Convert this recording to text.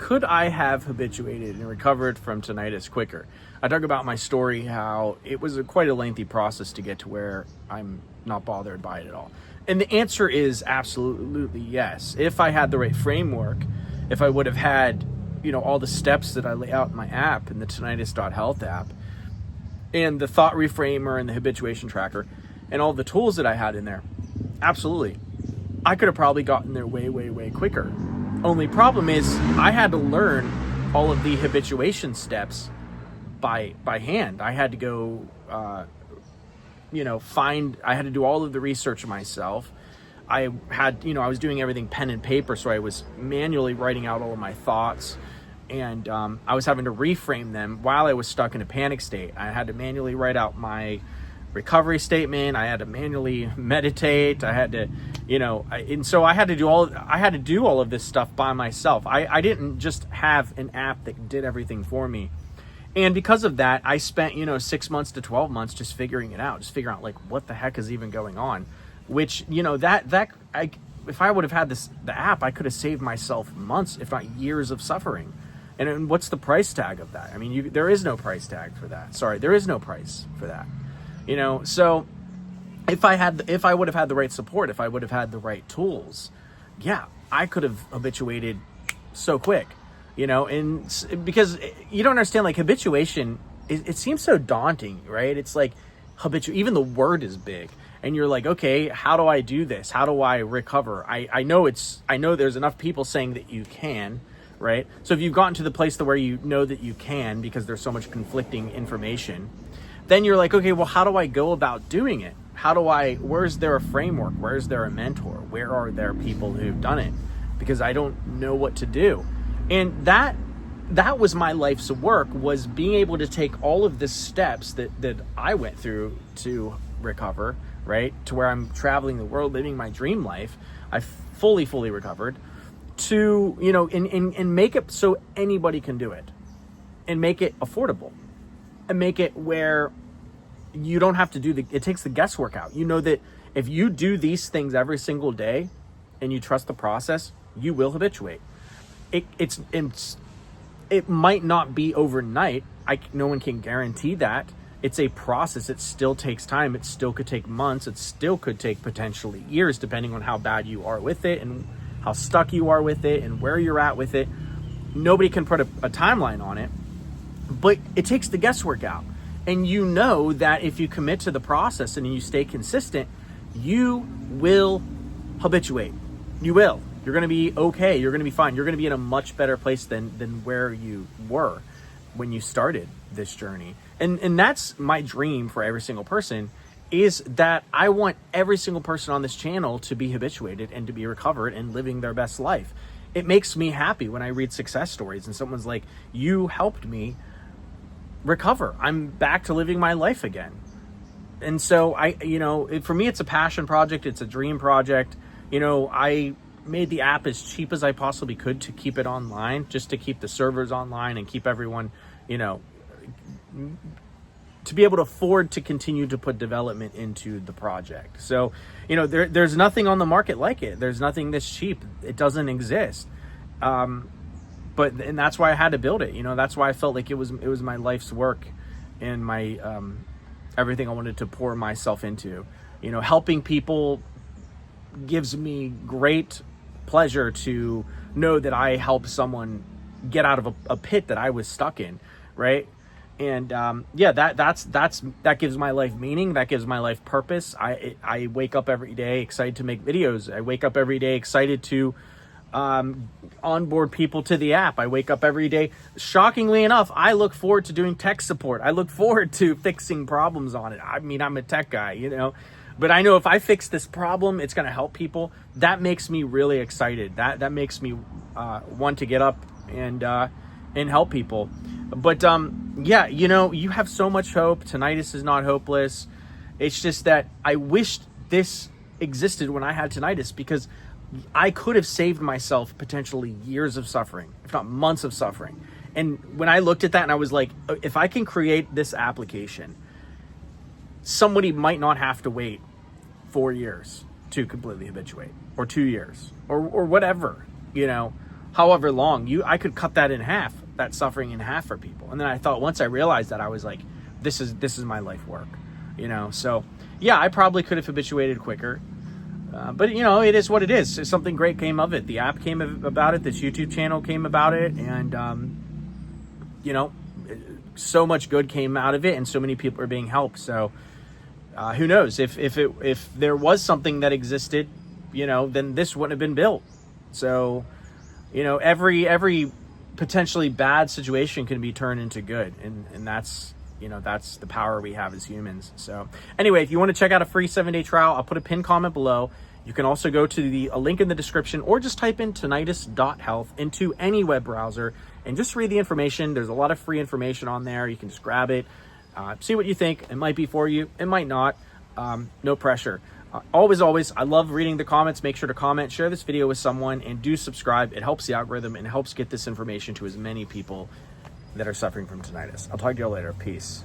could I have habituated and recovered from tinnitus quicker? I talk about my story, how it was quite a lengthy process to get to where I'm not bothered by it at all. And the answer is absolutely yes. If I had the right framework, if I would have had, all the steps that I lay out in my app, in the tinnitus.health app, and the thought reframer and the habituation tracker, and all the tools that I had in there, absolutely, I could have probably gotten there way, way, way quicker. Only problem is I had to learn all of the habituation steps by hand. I had to go, I had to do all of the research myself. I was doing everything pen and paper, so I was manually writing out all of my thoughts, and I was having to reframe them while I was stuck in a panic state. I had to manually write out my recovery statement. I had to manually meditate. I had to, and so I had to do all of this stuff by myself. I didn't just have an app that did everything for me. And because of that, I spent, 6 months to 12 months just figuring it out, just figuring out like what the heck is even going on, which, if I would have had the app, I could have saved myself months, if not years of suffering. And what's the price tag of that? I mean, there is no price tag for that. Sorry, there is no price for that. So if I would have had the right support, if I would have had the right tools, yeah, I could have habituated so quick, and because you don't understand, like habituation, it seems so daunting, right? It's like even the word is big, and you're like, okay, how do I do this? How do I recover? I know there's enough people saying that you can, right? So if you've gotten to the place where you know that you can, because there's so much conflicting information, then you're like, okay, well, how do I go about doing it? Where's there a framework? Where's there a mentor? Where are there people who've done it? Because I don't know what to do. And that was my life's work, was being able to take all of the steps that I went through to recover, right? To where I'm traveling the world, living my dream life. I fully recovered, to, and make it so anybody can do it, and make it affordable, and make it where you don't have to it takes the guesswork out. That if you do these things every single day and you trust the process, you will habituate. It might not be overnight. No one can guarantee that. It's a process. It still takes time. It still could take months. It still could take potentially years, depending on how bad you are with it and how stuck you are with it and where you're at with it. Nobody can put a timeline on it, but it takes the guesswork out. And that if you commit to the process and you stay consistent, you will habituate. You will. You're going to be okay. You're going to be fine. You're going to be in a much better place than where you were when you started this journey. And that's my dream for every single person, is that I want every single person on this channel to be habituated and to be recovered and living their best life. It makes me happy when I read success stories and someone's like, you helped me recover. I'm back to living my life again. And so for me, it's a passion project. It's a dream project. I made the app as cheap as I possibly could to keep it online, just to keep the servers online and keep everyone, to be able to afford to continue to put development into the project. So, there's nothing on the market like it. There's nothing this cheap. It doesn't exist. And that's why I had to build it. That's why I felt like it was my life's work and my, everything I wanted to pour myself into. Helping people gives me great pleasure to know that I helped someone get out of a pit that I was stuck in, right? And that gives my life meaning. That gives my life purpose. I wake up every day excited to make videos. I wake up every day excited to onboard people to the app. I wake up every day. Shockingly enough, I look forward to doing tech support. I look forward to fixing problems on it. I mean, I'm a tech guy, but I know if I fix this problem, it's going to help people. That makes me really excited. That makes me want to get up and help people. But you have so much hope. Tinnitus is not hopeless. It's just that I wished this existed when I had tinnitus, because I could have saved myself potentially years of suffering, if not months of suffering. And when I looked at that and I was like, if I can create this application, somebody might not have to wait 4 years to completely habituate, or 2 years, or whatever, however long, I could cut that in half, that suffering in half for people. And then I thought, once I realized that, I was like, this is my life work, So yeah, I probably could have habituated quicker. But it is what it is. Something great came of it. The app came about it. This YouTube channel came about it. And, so much good came out of it, and so many people are being helped. So who knows if there was something that existed, then this wouldn't have been built. So, every potentially bad situation can be turned into good. And that's the power we have as humans. So anyway, if you want to check out a free 7-day trial, I'll put a pinned comment below. You can also go to a link in the description, or just type in tinnitus.health into any web browser and just read the information. There's a lot of free information on there. You can just grab it, see what you think. It might be for you, it might not. No pressure. Always, I love reading the comments. Make sure to comment, share this video with someone, and do subscribe. It helps the algorithm and helps get this information to as many people that are suffering from tinnitus. I'll talk to you all later. Peace.